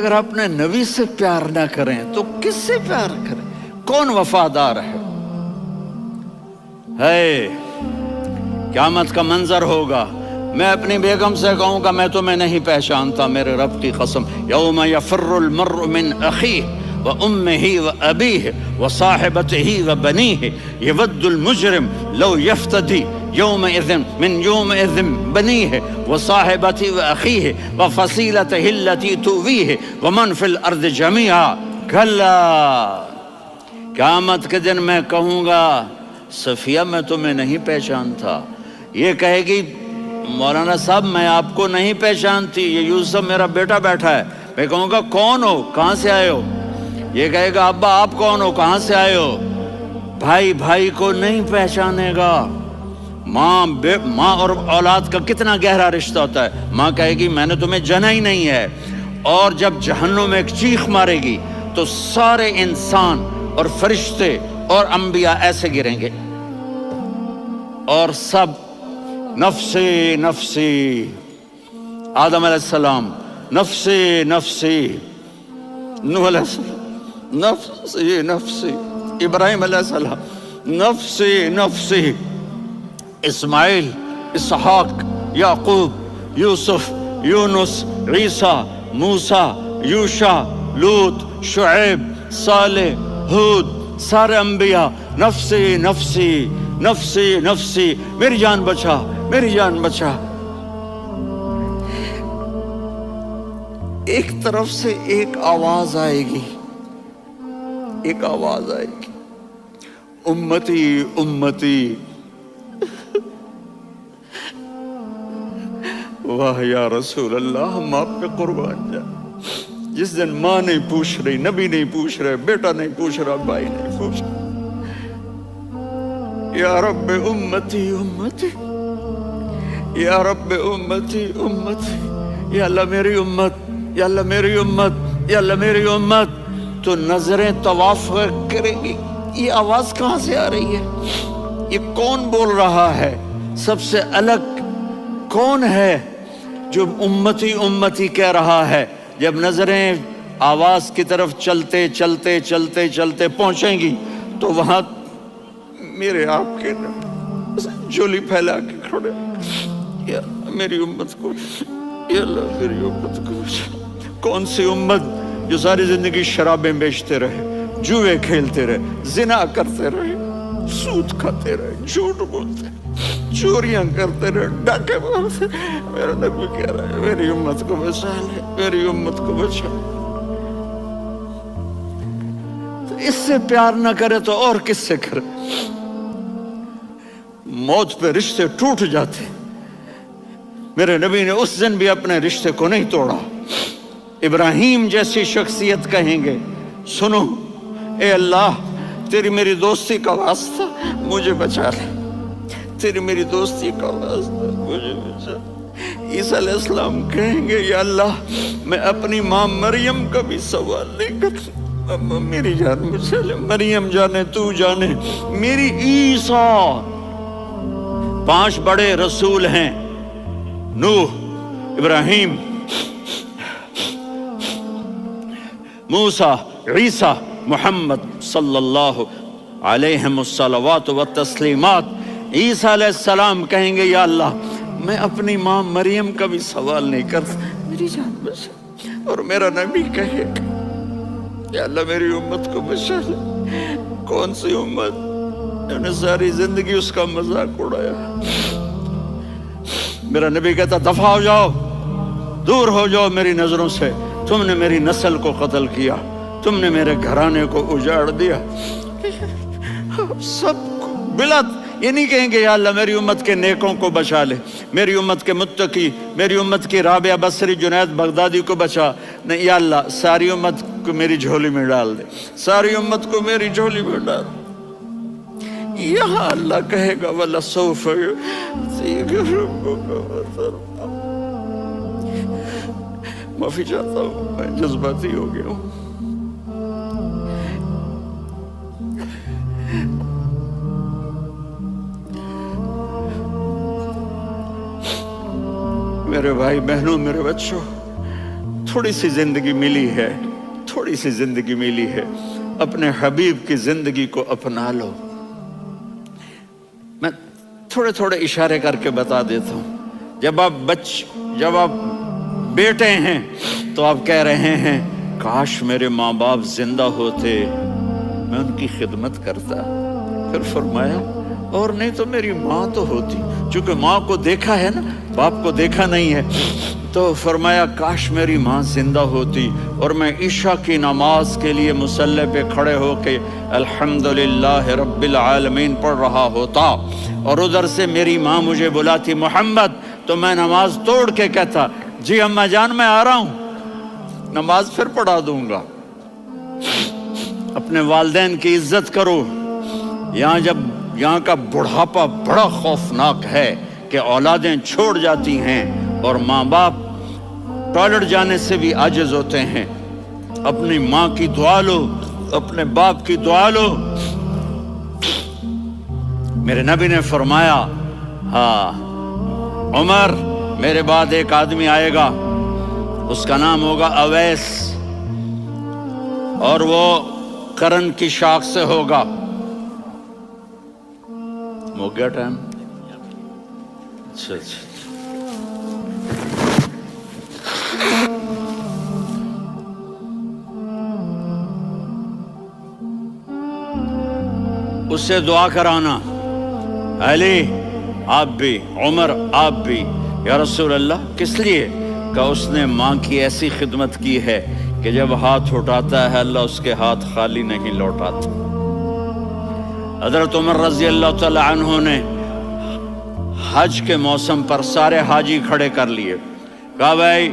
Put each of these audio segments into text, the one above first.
اگر اپنے نبی سے پیار نہ کریں تو کس سے پیار کریں؟ کون وفادار ہے؟ قیامت کا منظر ہوگا، میں اپنی بیگم سے کہوں گا میں تمہیں نہیں پہچانتا، میرے رب کی قسم، یوم یفر المرء من اخیہ وامہ وابیہ وصاحبتہ وبنیہ یود المجرم لو یفتدی یومئذ من یومئذ بنیہ وصاحبتہ واخیہ وفصیلتہ التی تؤویہ ومن فی الارض جمیعا کلا، قیامت کے دن میں کہوں گا صفیہ میں تمہیں نہیں پہچانتا، یہ کہے گی مولانا صاحب میں آپ کو نہیں پہچانتی، یہ یوسف میرا بیٹا بیٹھا ہے، میں کہوں گا کون ہو، کہاں سے آئے ہو؟ یہ کہے گا ابا آپ کون ہو، کہاں سے آئے ہو؟ بھائی بھائی کو نہیں پہچانے گا۔ ماں اور اولاد کا کتنا گہرا رشتہ ہوتا ہے، ماں کہے گی میں نے تمہیں جنا ہی نہیں ہے، اور جب جہنم میں ایک چیخ مارے گی تو سارے انسان اور فرشتے اور انبیاء ایسے گریں گے اور سب نفسی نفسی، آدم علیہ السلام نفسی نفسی، نوح علیہ السلام نفسی نفسی، ابراہیم علیہ السلام نفسی نفسی، اسماعیل، اسحاق، یعقوب، یوسف، یونس، عیسیٰ، موسیٰ، یوشع، لوط، شعیب، صالح، ہود، سارے انبیاء نفسی نفسی نفسی نفسی، میری جان بچا میری جان بچا۔ ایک طرف سے ایک آواز آئے گی، ایک آواز آئے گی، امتی امتی، واہ یا رسول اللہ ہم آپ پہ قربان جائیں۔ جس دن ماں نہیں پوچھ رہی، نبی نہیں پوچھ رہے، بیٹا نہیں پوچھ رہا، بھائی نہیں پوچھ رہا، یا رب امتی امتی، یا رب امتی امتی، یا اللہ میری امت، یا اللہ میری امت، یا اللہ میری امت، تو نظریں طواف کرے گی، یہ آواز کہاں سے آ رہی ہے؟ یہ کون بول رہا ہے؟ سب سے الگ کون ہے جو امتی امتی کہہ رہا ہے؟ جب نظریں آواز کی طرف چلتے چلتے چلتے چلتے پہنچیں گی تو وہاں میرے آپ کے جھولی پھیلا کے کھڑے، یا میری امت کو، یا اللہ میری امت کو بچا۔ کون سی امت جو ساری زندگی شرابیں بیچتے رہے، جوئے کھیلتے رہے، زنا کرتے رہے، سود کھاتے رہے، جھوٹ بولتے، چوریاں کرتے رہے، ڈاکے مارتے، میرا نبی کہہ رہا ہے میری امت کو بچا لے، میری امت کو بچا۔ تو اس سے پیار نہ کرے تو اور کس سے کرے؟ موت پہ رشتے ٹوٹ جاتے، میرے نبی نے اس دن بھی اپنے رشتے کو نہیں توڑا۔ ابراہیم جیسی شخصیت کہیں گے سنو اے اللہ تیری میری دوستی کا واسطہ مجھے بچا لے، تیری میری دوستی کا واسطہ مجھے بچا۔ عیسیٰ علیہ السلام کہیں گے یا اللہ میں اپنی ماں مریم کا بھی سوال نہیں کرتا، میری جان بچا لے، مریم جانے تو جانے میری عیسیٰ۔ 5 بڑے رسول ہیں، نوح، ابراہیم، موسیٰ، عیسیٰ، محمد صلی اللہ علیہ الصلوات والتسلیمات۔ عیسیٰ علیہ السلام کہیں گے یا اللہ میں اپنی ماں مریم کا بھی سوال نہیں کرتا، میری جان بچا۔ اور میرا نبی کہے یا اللہ میری امت کو بچا لے۔ کون سی امت جنہوں نے ساری زندگی اس کا مذاق اڑایا؟ میرا نبی کہتا دفع ہو جاؤ، دور ہو جاؤ میری نظروں سے، تم نے میری نسل کو قتل کیا، تم نے میرے گھرانے کو اجاڑ دیا۔ سب کو بلت یہ نہیں کہیں گے یا اللہ میری امت کے نیکوں کو بچا لے، میری امت کے متقی، میری امت کی رابعہ بصری، جنید بغدادی کو بچا، نہیں یا اللہ ساری امت کو میری جھولی میں ڈال دے، ساری امت کو میری جھولی میں ڈال دے۔ یہاں اللہ کہے گا وَلَسَوْفَ يُعْطِيكَ رَبُّكَ فَتَرْضَىٰ۔ معافی چاہتا ہوں، میں جذباتی ہو گیا ہوں۔ میرے بھائی بہنوں، میرے بچوں، تھوڑی سی زندگی ملی ہے، تھوڑی سی زندگی ملی ہے، اپنے حبیب کی زندگی کو اپنا لو۔ میں تھوڑے تھوڑے اشارے کر کے بتا دیتا ہوں۔ جب آپ بیٹے ہیں تو آپ کہہ رہے ہیں کاش میرے ماں باپ زندہ ہوتے، میں ان کی خدمت کرتا۔ پھر فرمایا اور نہیں تو میری ماں تو ہوتی، چونکہ ماں کو دیکھا ہے نا، باپ کو دیکھا نہیں ہے، تو فرمایا کاش میری ماں زندہ ہوتی اور میں عشاء کی نماز کے لیے مصلی پہ کھڑے ہو کے الحمدللہ رب العالمین پڑھ رہا ہوتا، اور ادھر سے میری ماں مجھے بلاتی محمد، تو میں نماز توڑ کے کہتا جی اماں جان میں آ رہا ہوں، نماز پھر پڑھا دوں گا۔ اپنے والدین کی عزت کرو۔ یہاں کا بڑھاپا بڑا خوفناک ہے کہ اولادیں چھوڑ جاتی ہیں اور ماں باپ ٹوائلٹ جانے سے بھی عاجز ہوتے ہیں۔ اپنی ماں کی دعا لو، اپنے باپ کی دعا لو۔ میرے نبی نے فرمایا ہاں عمر میرے بعد ایک آدمی آئے گا، اس کا نام ہوگا اویس، اور وہ قرن کی شاخ سے ہوگا۔ ہو گیا ٹائم؟ اچھا اس سے دعا کرانا، علی آپ بھی، عمر آپ بھی۔ یا رسول اللہ کس لیے؟ کہ اس نے ماں کی ایسی خدمت کی ہے کہ جب ہاتھ اٹھاتا ہے اللہ اس کے ہاتھ خالی نہیں لوٹاتا۔ حضرت عمر رضی اللہ تعالی عنہ نے حج کے موسم پر سارے حاجی کھڑے کر لیے، کہا بھائی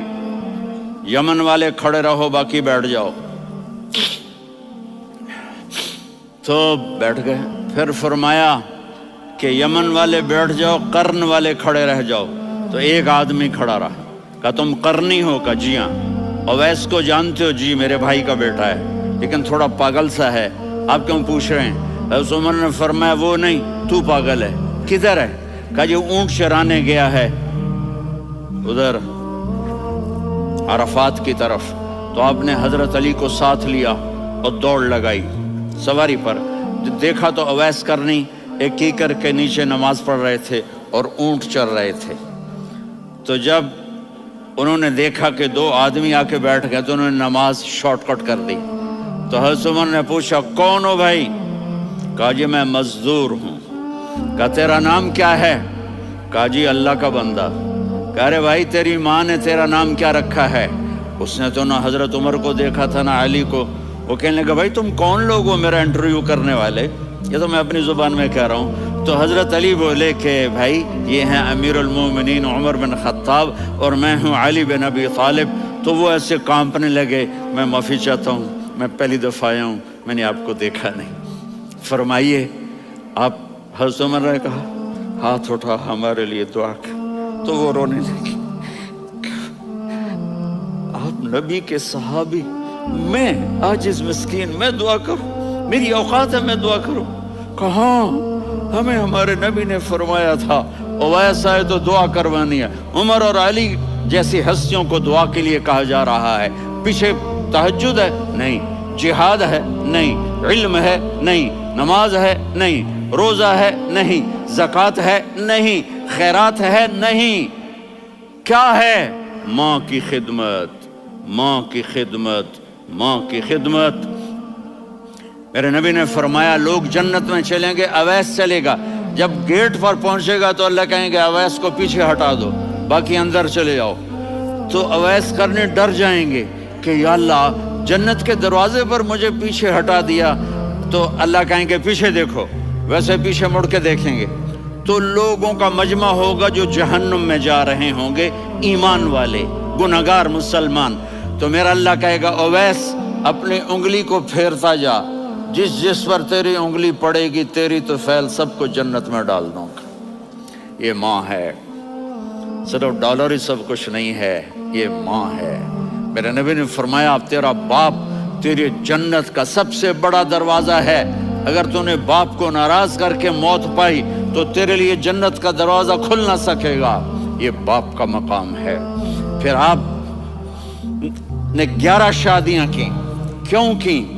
یمن والے کھڑے رہو باقی بیٹھ جاؤ، تو بیٹھ گئے۔ پھر فرمایا کہ یمن والے بیٹھ جاؤ، قرن والے کھڑے رہ جاؤ، تو ایک آدمی کھڑا رہا۔ کہا تم قرنی ہو؟ کہا جی ہاں۔ اویس کو جانتے ہو؟ جی میرے بھائی کا بیٹا ہے لیکن تھوڑا پاگل سا ہے، آپ کیوں پوچھ رہے ہیں؟ حضرت عمر نے فرمایا وہ نہیں، تو پاگل ہے۔ کدھر ہے؟ کہا جی اونٹ چرانے گیا ہے ادھر عرفات کی طرف۔ تو آپ نے حضرت علی کو ساتھ لیا اور دوڑ لگائی سواری پر۔ دیکھا تو اویس کرنی ایک کیکر کے نیچے نماز پڑھ رہے تھے اور اونٹ چر رہے تھے۔ تو جب انہوں نے دیکھا کہ دو آدمی آ کے بیٹھ گئے تو انہوں نے نماز شارٹ کٹ کر دی۔ تو حضرت عمر نے پوچھا کون ہو بھائی؟ کہا جی میں مزدور ہوں۔ کہا تیرا نام کیا ہے؟ کہا جی اللہ کا بندہ۔ کہا رے بھائی تیری ماں نے تیرا نام کیا رکھا ہے؟ اس نے تو نہ حضرت عمر کو دیکھا تھا نہ علی کو۔ وہ کہنے لگا بھائی تم کون لوگ ہو میرا انٹرویو کرنے والے؟ یہ تو میں اپنی زبان میں کہہ رہا ہوں۔ تو حضرت علی بولے کہ بھائی یہ ہیں امیر المومنین عمر بن خطاب اور میں ہوں علی بن ابی طالب۔ تو وہ ایسے کانپنے لگے، میں معافی چاہتا ہوں، میں پہلی دفعہ آیا ہوں، میں نے آپ کو دیکھا نہیں، فرمائیے آپ۔ حضرت عمر نے کہا ہاتھ اٹھا ہمارے لیے دعا کر۔ تو وہ رونے لگی۔ آپ نبی کے صحابی، میں عاجز مسکین میں دعا کروں؟ میری اوقات ہے میں دعا کروں؟ کہاں، ہمیں ہمارے نبی نے فرمایا تھا اویس آئے تو دعا کروانی ہے۔ عمر اور علی جیسی ہستیوں کو دعا کے لیے کہا جا رہا ہے۔ پیچھے تہجد ہے؟ نہیں۔ جہاد ہے؟ نہیں۔ علم ہے؟ نہیں۔ نماز ہے؟ نہیں۔ روزہ ہے؟ نہیں۔ زکوٰۃ ہے؟ نہیں۔ خیرات ہے؟ نہیں۔ کیا ہے؟ ماں کی خدمت، ماں کی خدمت، ماں کی خدمت۔ میرے نبی نے فرمایا لوگ جنت میں چلیں گے، اویس چلے گا، جب گیٹ پر پہنچے گا تو اللہ کہیں گے اویس کو پیچھے ہٹا دو، باقی اندر چلے جاؤ۔ تو اویس کرنے ڈر جائیں گے کہ یا اللہ جنت کے دروازے پر مجھے پیچھے ہٹا دیا، تو اللہ کہیں گے پیچھے دیکھو، ویسے پیچھے مڑ کے دیکھیں گے تو لوگوں کا مجمع ہوگا جو جہنم میں جا رہے ہوں گے، ایمان والے، گنہگار مسلمان۔ تو میرا اللہ کہے گا اویس اپنی انگلی کو پھیرتا جا، جس جس پر تیری انگلی پڑے گی تیری تو فیل سب کو جنت میں ڈال دوں گا۔ یہ ماں ہے، صرف ڈالر ہی سب کچھ نہیں ہے، یہ ماں ہے۔ میرے نبی نے فرمایا اب تیرا باپ تیری جنت کا سب سے بڑا دروازہ ہے، اگر تو نے باپ کو ناراض کر کے موت پائی تو تیرے لیے جنت کا دروازہ کھل نہ سکے گا۔ یہ باپ کا مقام ہے۔ پھر آپ نے 11 شادیاں کی. کیوں کی؟